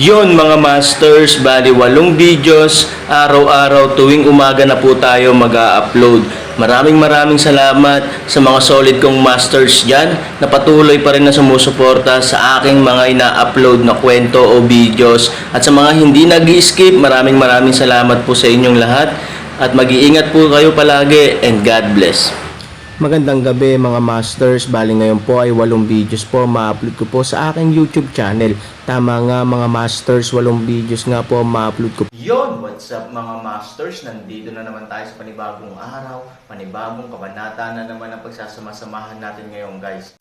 Yon mga masters, bali 8 videos, araw-araw tuwing umaga na po tayo mag-a-upload. Maraming salamat sa mga solid kong masters dyan na patuloy pa rin na sumusuporta sa aking mga ina-upload na kwento o videos. At sa mga hindi nag-skip, maraming salamat po sa inyong lahat. At mag-iingat po kayo palagi and God bless. Magandang gabi mga masters, bali ngayon po ay 8 videos po ma-upload ko po sa aking YouTube channel. Tama nga mga masters, 8 videos nga po ma-upload ko. Yon, what's up mga masters? Nandito na naman tayo sa panibagong araw, panibagong kabanata na naman ang pagsasama-samahan natin ngayon guys.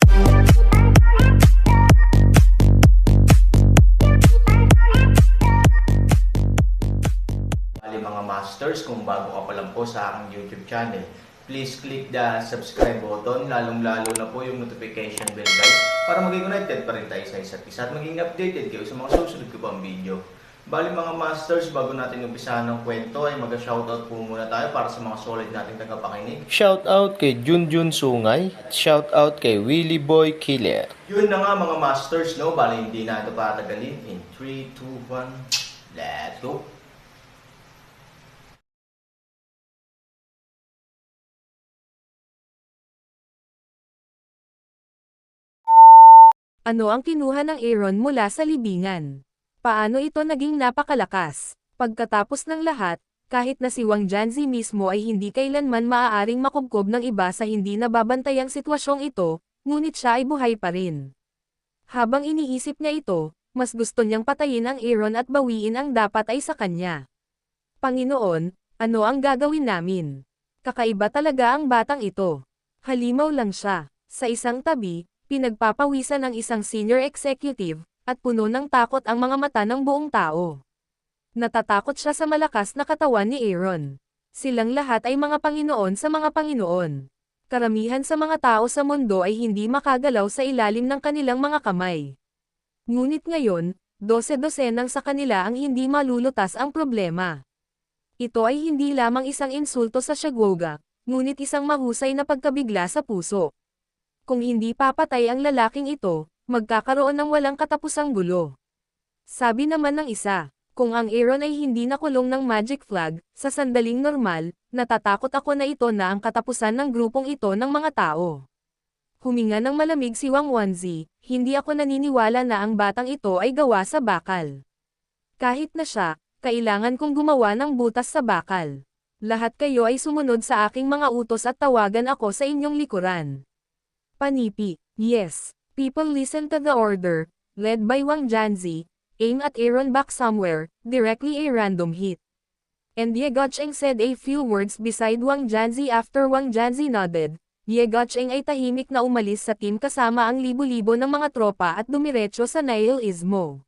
Bali mga masters, kung bago ka pa lang po sa aking YouTube channel, please click the subscribe button, lalong-lalo na po yung notification bell guys, para maging connected pa rin tayo sa isa't isa at maging updated kayo sa mga susunod ko pang video. Bali mga masters, bago natin umpisahan ng kwento ay mag-shoutout po muna tayo para sa mga solid nating tagapakinig. Shoutout kay Junjun Sungay at shoutout kay Willie Boy Killer. Yun na nga mga masters, no? Bali hindi na ito patagalin. In 3, 2, 1, let's go! Ano ang kinuha ng Aaron mula sa libingan? Paano ito naging napakalakas? Pagkatapos ng lahat, kahit na si Wang Janzi mismo ay hindi kailanman maaaring makubkob ng iba sa hindi nababantayang sitwasyong ito, ngunit siya ay buhay pa rin. Habang iniisip niya ito, mas gusto niyang patayin ang Aaron at bawiin ang dapat ay sa kanya. Panginoon, ano ang gagawin namin? Kakaiba talaga ang batang ito. Halimaw lang siya. Sa isang tabi, pinagpapawisan ng isang senior executive, at puno ng takot ang mga mata ng buong tao. Natatakot siya sa malakas na katawan ni Aaron. Silang lahat ay mga Panginoon sa mga Panginoon. Karamihan sa mga tao sa mundo ay hindi makagalaw sa ilalim ng kanilang mga kamay. Ngunit ngayon, 12-dosenang sa kanila ang hindi malulutas ang problema. Ito ay hindi lamang isang insulto sa Shagwoga, ngunit isang mahusay na pagkabigla sa puso. Kung hindi papatay ang lalaking ito, magkakaroon ng walang katapusang gulo. Sabi naman ng isa, kung ang Aaron ay hindi nakulong ng magic flag, sa sandaling normal, natatakot ako na ito na ang katapusan ng grupong ito ng mga tao. Huminga ng malamig si Wang Wanzi, hindi ako naniniwala na ang batang ito ay gawa sa bakal. Kahit na siya, kailangan kong gumawa ng butas sa bakal. Lahat kayo ay sumunod sa aking mga utos at tawagan ako sa inyong likuran. Panipi, yes. People listen to the order, led by Wang Janzi, aim at Aaron back somewhere, directly a random hit. And Ye Gocheng said a few words beside Wang Janzi after Wang Janzi nodded. Ye Gocheng ay tahimik na umalis sa team kasama ang libo-libo ng mga tropa at dumiretso sa Nile Istmo.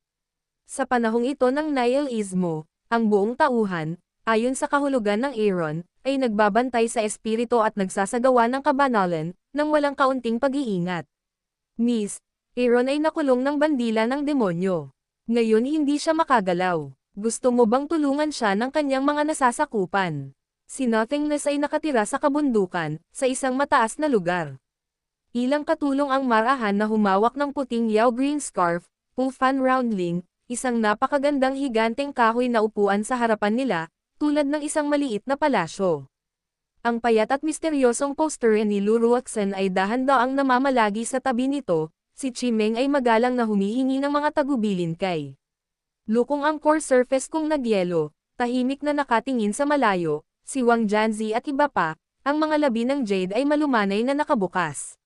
Sa panahong ito ng Nile Istmo, ang buong tauhan, ayon sa kahulugan ng Aaron, ay nagbabantay sa espiritu at nagsasagawa ng kabanalan, nang walang kaunting pag-iingat. Miss, Aaron ay nakulong ng bandila ng demonyo. Ngayon hindi siya makagalaw. Gusto mo bang tulungan siya ng kanyang mga nasasakupan? Si Nothingness ay nakatira sa kabundukan, sa isang mataas na lugar. Ilang katulong ang marahan na humawak ng puting Yao green scarf, Fan Roundling, isang napakagandang higanteng kahoy na upuan sa harapan nila, tulad ng isang maliit na palasyo. Ang payat at misteryosong poster ni Lu Ruoxen ay dahan-daang namamalagi sa tabi nito, si Chimeng ay magalang na humihingi ng mga tagubilin kay Lukong ang core surface kung nagyelo, tahimik na nakatingin sa malayo, si Wang Janzi at iba pa, ang mga labi ng Jade ay malumanay na nakabukas.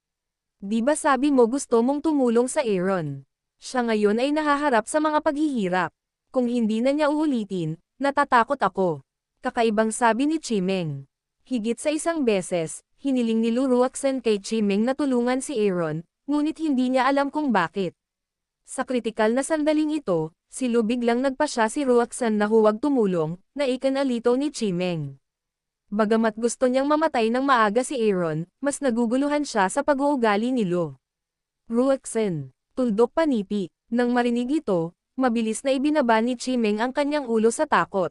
Di ba sabi mo gusto mong tumulong sa Aaron? Siya ngayon ay nahaharap sa mga paghihirap. Kung hindi na niya uulitin, natatakot ako. Kakaibang sabi ni Chimeng. Higit sa isang beses, hiniling ni Lu Ruoxen kay Chimeng na tulungan si Aaron, ngunit hindi niya alam kung bakit. Sa kritikal na sandaling ito, si Lu biglang nagpasya si Ruoxen na huwag tumulong, na ikanalito ni Chimeng. Bagamat gusto niyang mamatay ng maaga si Aaron, mas naguguluhan siya sa pag-uugali ni Lu. Ruoxen, tuldok panipi, nang marinig ito, mabilis na ibinaba ni Chimeng ang kanyang ulo sa takot.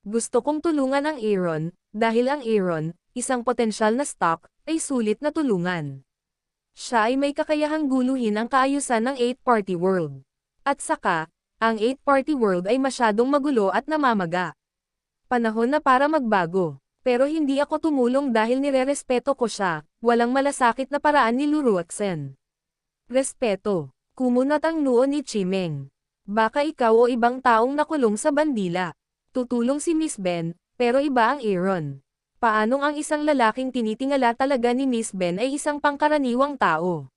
Gusto kong tulungan ang Aaron, dahil ang Aaron, isang potensyal na stock, ay sulit na tulungan. Siya ay may kakayahang guluhin ang kaayusan ng 8-party world. At saka, Ang 8-party world ay masyadong magulo at namamaga. Panahon na para magbago. Pero hindi ako tumulong dahil nirerespeto ko siya, walang malasakit na paraan ni Luruaxen. Respeto. Kumunat ang noo ni Chimeng. Baka ikaw o ibang taong nakulong sa bandila. Tutulong si Miss Ben, pero iba ang Aaron. Paanong ang isang lalaking tinitingala talaga ni Miss Ben ay isang pangkaraniwang tao?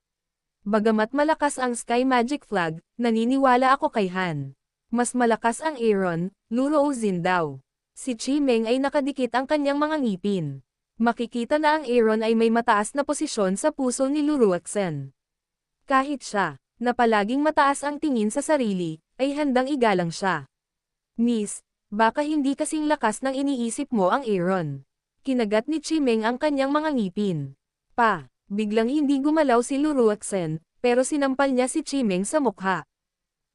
Bagamat malakas ang Sky Magic Flag, naniniwala ako kay Han. Mas malakas ang Aaron, Luruoxin daw. Si Chimeng ay nakadikit ang kanyang mga ngipin. Makikita na ang Aaron ay may mataas na posisyon sa puso ni Luruaxen. Kahit siya, na palaging mataas ang tingin sa sarili, ay handang igalang siya. Miss, baka hindi kasing lakas ng iniisip mo ang Aaron. Kinagat ni Chimeng ang kanyang mga ngipin. Biglang hindi gumalaw si Luruaxen, pero sinampal niya si Chimeng sa mukha.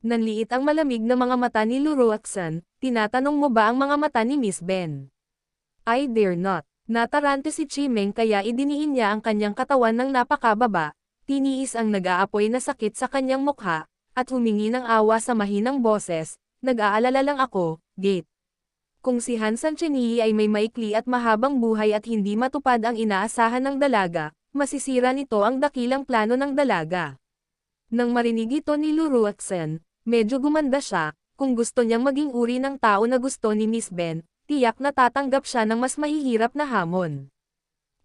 Nanliit ang malamig na mga mata ni Luruaxen, tinatanong mo ba ang mga mata ni Miss Ben? I dare not. Natarante si Chimeng kaya idiniin niya ang kanyang katawan ng napakababa, tiniis ang nag-aapoy na sakit sa kanyang mukha, at humingi ng awa sa mahinang boses, nag-aalala lang ako, Gate. Kung si Han Sancheniyi ay may maikli at mahabang buhay at hindi matupad ang inaasahan ng dalaga, masisira nito ang dakilang plano ng dalaga. Nang marinig ito ni Luruaxen, medyo gumanda siya, kung gusto niyang maging uri ng tao na gusto ni Miss Ben, tiyak na tatanggap siya ng mas mahihirap na hamon.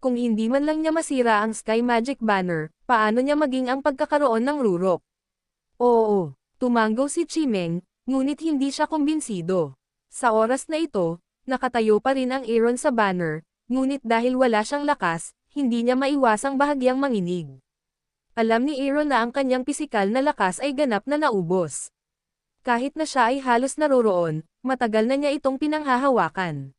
Kung hindi man lang niya masira ang Sky Magic Banner, paano niya maging ang pagkakaroon ng rurok? Oo, tumanggaw si Chimeng, ngunit hindi siya kumbinsido. Sa oras na ito, nakatayo pa rin ang Aaron sa banner, ngunit dahil wala siyang lakas, hindi niya maiwasang bahagyang manginig. Alam ni Aaron na ang kanyang pisikal na lakas ay ganap na naubos. Kahit na siya ay halos naroroon, matagal na niya itong pinanghahawakan.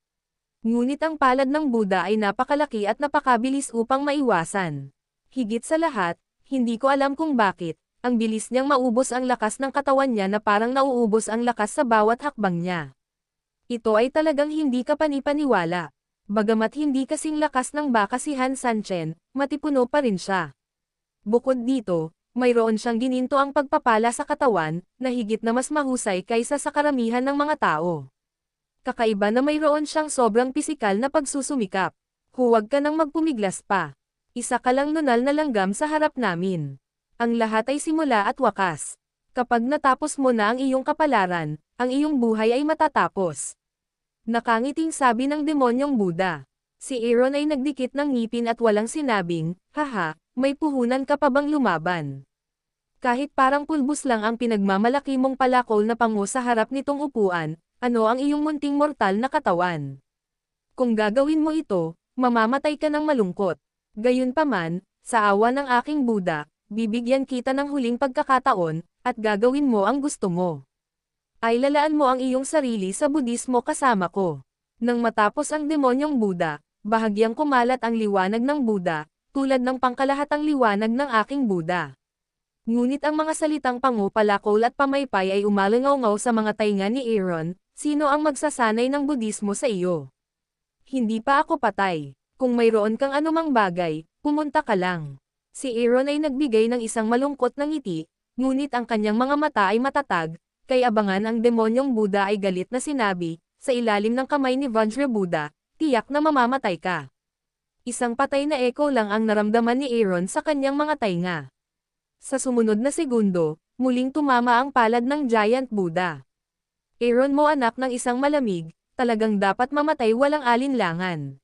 Ngunit ang palad ng Buddha ay napakalaki at napakabilis upang maiwasan. Higit sa lahat, hindi ko alam kung bakit, ang bilis niyang maubos ang lakas ng katawan niya na parang nauubos ang lakas sa bawat hakbang niya. Ito ay talagang hindi kapanipaniwala. Bagamat hindi kasing lakas ng baka si Han Sanchen, matipuno pa rin siya. Bukod dito, mayroon siyang gininto ang pagpapala sa katawan, na higit na mas mahusay kaysa sa karamihan ng mga tao. Kakaiba na mayroon siyang sobrang pisikal na pagsusumikap. Huwag ka nang magpumiglas pa. Isa ka lang nunal na langgam sa harap namin. Ang lahat ay simula at wakas. Kapag natapos mo na ang iyong kapalaran, ang iyong buhay ay matatapos. Nakangiting sabi ng demonyong Buddha. Si Aaron ay nagdikit ng ngipin at walang sinabing, haha, may puhunan ka pa bang lumaban? Kahit parang pulbos lang ang pinagmamalaki mong palakol na pango sa harap nitong upuan, ano ang iyong munting mortal na katawan? Kung gagawin mo ito, mamamatay ka ng malungkot. Gayunpaman, sa awa ng aking Buddha, bibigyan kita ng huling pagkakataon, at gagawin mo ang gusto mo. Ay lalaan mo ang iyong sarili sa Budismo kasama ko. Nang matapos ang demonyong Buddha, bahagyang kumalat ang liwanag ng Buddha, tulad ng pangkalahatang liwanag ng aking Buddha. Ngunit ang mga salitang pango, palakol at pamaypay ay umalangaw-ngaw sa mga tainga ni Aaron, sino ang magsasanay ng Budismo sa iyo? Hindi pa ako patay. Kung mayroon kang anumang bagay, pumunta ka lang. Si Aaron ay nagbigay ng isang malungkot na ngiti, ngunit ang kanyang mga mata ay matatag, kay abangan ang demonyong Buddha ay galit na sinabi, sa ilalim ng kamay ni Vajra Buddha, tiyak na mamamatay ka. Isang patay na echo lang ang naramdaman ni Aaron sa kanyang mga tainga. Sa sumunod na segundo, muling tumama ang palad ng Giant Buddha. Aaron mo anak ng isang malamig, talagang dapat mamatay walang alinlangan.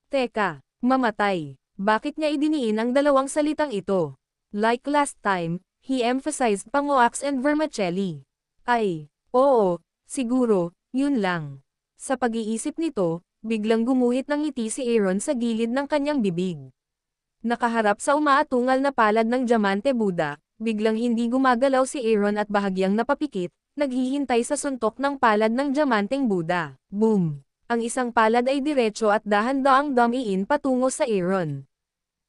Teka, mamatay. Bakit niya idiniin ang dalawang salitang ito? Like last time, he emphasized pangoax and vermicelli. Ay, oo, siguro, yun lang. Sa pag-iisip nito, biglang gumuhit ng ngiti si Aaron sa gilid ng kanyang bibig. Nakaharap sa umaatungal na palad ng Diamante Buddha, biglang hindi gumagalaw si Aaron at bahagyang napapikit, naghihintay sa suntok ng palad ng Diamanteng Buddha. Boom! Ang isang palad ay diretso at dahan-daang dumiin patungo sa Aaron.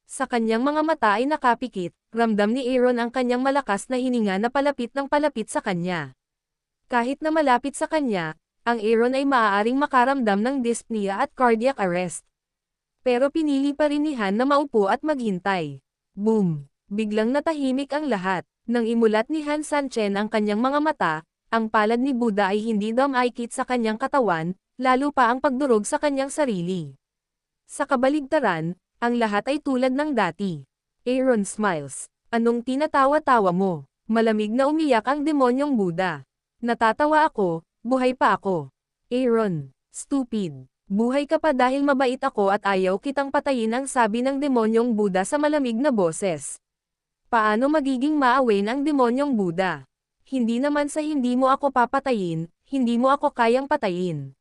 Sa kanyang mga mata ay nakapikit, ramdam ni Aaron ang kanyang malakas na hininga na palapit ng palapit sa kanya. Kahit na malapit sa kanya, ang Aaron ay maaaring makaramdam ng dyspnea at cardiac arrest. Pero pinili pa rin ni Han na maupo at maghintay. Boom! Biglang natahimik ang lahat. Nang imulat ni Han Sanchen ang kanyang mga mata, ang palad ni Buddha ay hindi dumaikit sa kanyang katawan, lalo pa ang pagdurog sa kanyang sarili. Sa kabaligtaran, ang lahat ay tulad ng dati. Aaron smiles. Anong tinatawa-tawa mo? Malamig na umiyak ang demonyong Buddha. Natatawa ako, buhay pa ako. Aaron, stupid. Buhay ka pa dahil mabait ako at ayaw kitang patayin, ang sabi ng demonyong Buddha sa malamig na boses. Paano magiging maawain ang demonyong Buddha? Hindi naman sa hindi mo ako papatayin, hindi mo ako kayang patayin.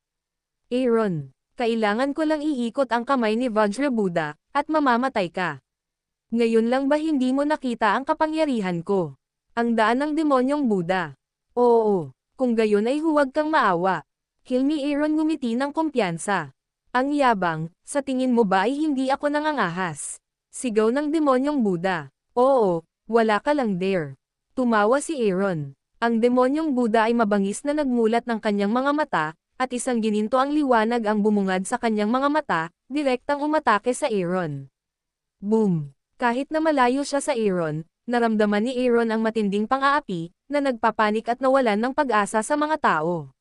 Aaron, kailangan ko lang iikot ang kamay ni Vajra Buddha, at mamamatay ka. Ngayon lang ba hindi mo nakita ang kapangyarihan ko? Ang daan ng demonyong Buddha. Oo, kung gayon ay huwag kang maawa. Kill me. Aaron ngumiti ng kumpiyansa. Ang yabang, sa tingin mo ba ay hindi ako nangangahas? Sigaw ng demonyong Buddha. Oo, wala ka lang there. Tumawa si Aaron. Ang demonyong Buddha ay mabangis na nagmulat ng kanyang mga mata, at isang gininto ang liwanag ang bumungad sa kanyang mga mata, direktang umatake sa Aaron. Boom! Kahit na malayo siya sa Aaron, naramdaman ni Aaron ang matinding pang-aapi, na nagpapanik at nawalan ng pag-asa sa mga tao.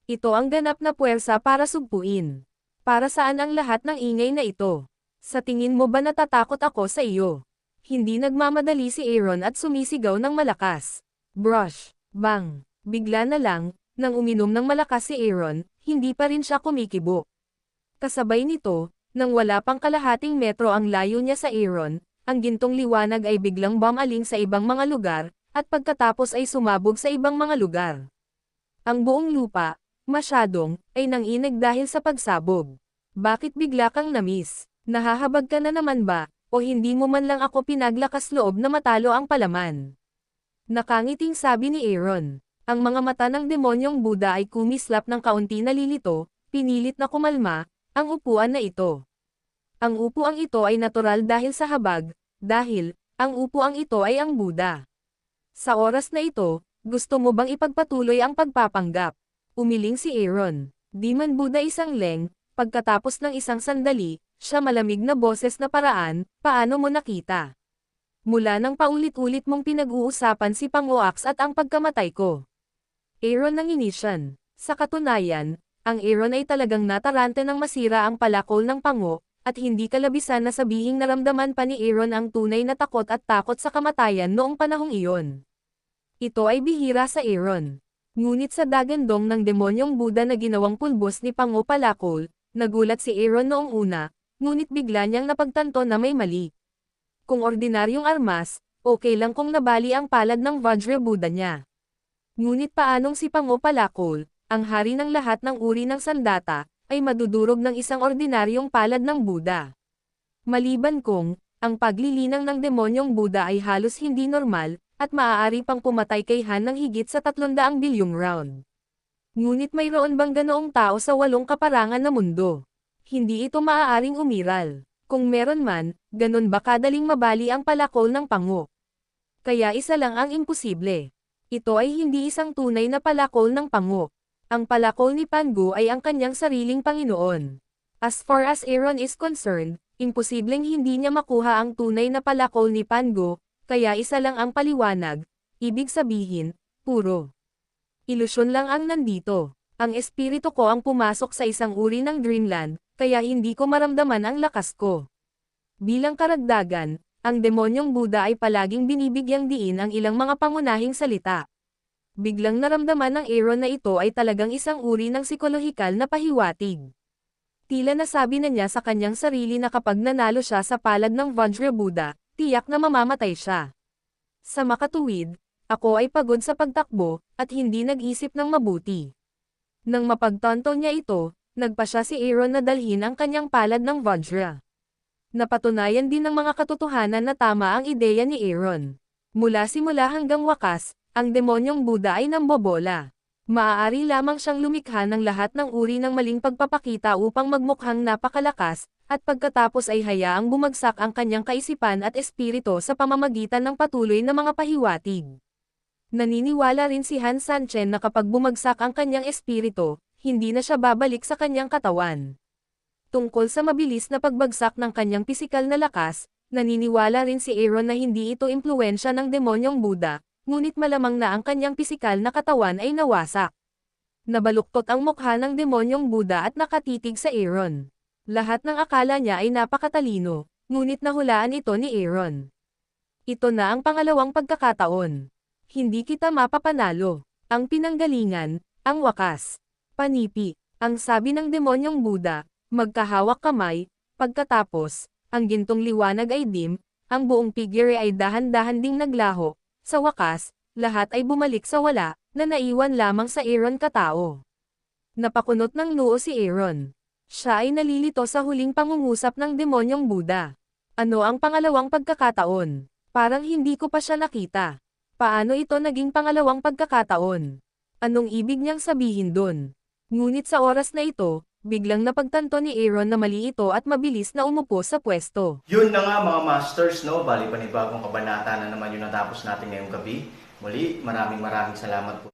Ito ang ganap na puwersa para sugpuin. Para saan ang lahat ng ingay na ito? Sa tingin mo ba natatakot ako sa iyo? Hindi nagmamadali si Aaron at sumisigaw ng malakas. Brush! Bang! Bigla na lang, nang uminom ng malakas si Aaron, hindi pa rin siya kumikibo. Kasabay nito, nang wala pang kalahating metro ang layo niya sa Aaron, ang gintong liwanag ay biglang bumaling sa ibang mga lugar, at pagkatapos ay sumabog sa ibang mga lugar. Ang buong lupa, masyadong, ay nanginig dahil sa pagsabog. Bakit bigla kang na-miss? Nahahabag ka na naman ba, o hindi mo man lang ako pinaglakas loob na matalo ang palaman? Nakangiting sabi ni Aaron. Ang mga mata ng demonyong Buddha ay kumislap ng kaunti nalilito, pinilit na kumalma, ang upuan na ito. Ang upuang ito ay natural dahil sa habag, dahil, ang upuang ito ay ang Buddha. Sa oras na ito, gusto mo bang ipagpatuloy ang pagpapanggap? Umiling si Aaron. Di man Buddha isang leng, pagkatapos ng isang sandali, siya malamig na boses na paraan, paano mo nakita? Mula nang paulit-ulit mong pinag-uusapan si Pangoax at ang pagkamatay ko. Aaron nanginisyan. Sa katunayan, ang Aaron ay talagang natarante ng masira ang palakol ng Pango, at hindi kalabisan na sabihing naramdaman pa ni Aaron ang tunay na takot at takot sa kamatayan noong panahong iyon. Ito ay bihira sa Aaron. Ngunit sa dagandong ng demonyong Buddha na ginawang pulbos ni Pango Palakol, nagulat si Aaron noong una, ngunit bigla niyang napagtanto na may mali. Kung ordinaryong armas, okay lang kung nabali ang palad ng Vajra Buddha niya. Ngunit paanong si Pango Palakol, ang hari ng lahat ng uri ng sandata, ay madudurog ng isang ordinaryong palad ng Buddha? Maliban kung, ang paglilinang ng demonyong Buddha ay halos hindi normal, at maaari pang pumatay kay Han ng higit sa 300 bilyong round. Ngunit mayroon bang ganoong tao sa 8 kaparangan na mundo? Hindi ito maaaring umiral. Kung meron man, ganon ba kadaling mabali ang palakol ng Pango? Kaya isa lang ang imposible. Ito ay hindi isang tunay na palakol ng Pango. Ang palakol ni Pango ay ang kanyang sariling Panginoon. As far as Aaron is concerned, imposibleng hindi niya makuha ang tunay na palakol ni Pango, kaya isa lang ang paliwanag, ibig sabihin, puro ilusyon lang ang nandito. Ang espiritu ko ang pumasok sa isang uri ng dreamland, kaya hindi ko maramdaman ang lakas ko. Bilang karagdagan, ang demonyong Buddha ay palaging binibigyang diin ang ilang mga pangunahing salita. Biglang naramdaman ng Aaron na ito ay talagang isang uri ng psikolohikal na pahiwatig. Tila nasabi na niya sa kanyang sarili na kapag nanalo siya sa palad ng Vajra Buddha, tiyak na mamamatay siya. Sa makatuwid, ako ay pagod sa pagtakbo, at hindi nag-isip ng mabuti. Nang mapagtanto niya ito, nagpa siya si Aaron na dalhin ang kanyang palad ng Vajra. Napatunayan din ng mga katotohanan na tama ang ideya ni Aaron. Mula simula hanggang wakas, ang demonyong Buddha ay nambobola. Maaari lamang siyang lumikha ng lahat ng uri ng maling pagpapakita upang magmukhang napakalakas, at pagkatapos ay hayaang bumagsak ang kanyang kaisipan at espiritu sa pamamagitan ng patuloy na mga pahiwatig. Naniniwala rin si Han Sanchen na kapag bumagsak ang kanyang espiritu, hindi na siya babalik sa kanyang katawan. Tungkol sa mabilis na pagbagsak ng kanyang pisikal na lakas, naniniwala rin si Aaron na hindi ito impluwensya ng demonyong Buddha, ngunit malamang na ang kanyang pisikal na katawan ay nawasak. Nabaluktot ang mukha ng demonyong Buddha at nakatitig sa Aaron. Lahat ng akala niya ay napakatalino, ngunit nahulaan ito ni Aaron. Ito na ang pangalawang pagkakataon. Hindi kita mapapanalo. Ang pinanggalingan, ang wakas. Panipi, ang sabi ng demonyong Buddha, magkahawak kamay, pagkatapos, ang gintong liwanag ay dim, ang buong figure ay dahan-dahan ding naglaho. Sa wakas, lahat ay bumalik sa wala, na naiwan lamang sa Aaron katao. Napakunot ng noo si Aaron. Siya ay nalilito sa huling pangungusap ng demonyong Buddha. Ano ang pangalawang pagkakataon? Parang hindi ko pa siya nakita. Paano ito naging pangalawang pagkakataon? Anong ibig niyang sabihin dun? Ngunit sa oras na ito, biglang napagtanto ni Aaron na mali ito at mabilis na umupo sa pwesto. Yun na nga mga masters, no? Bali panibagong kabanata na naman yung natapos natin ngayong gabi. Muli, maraming salamat po.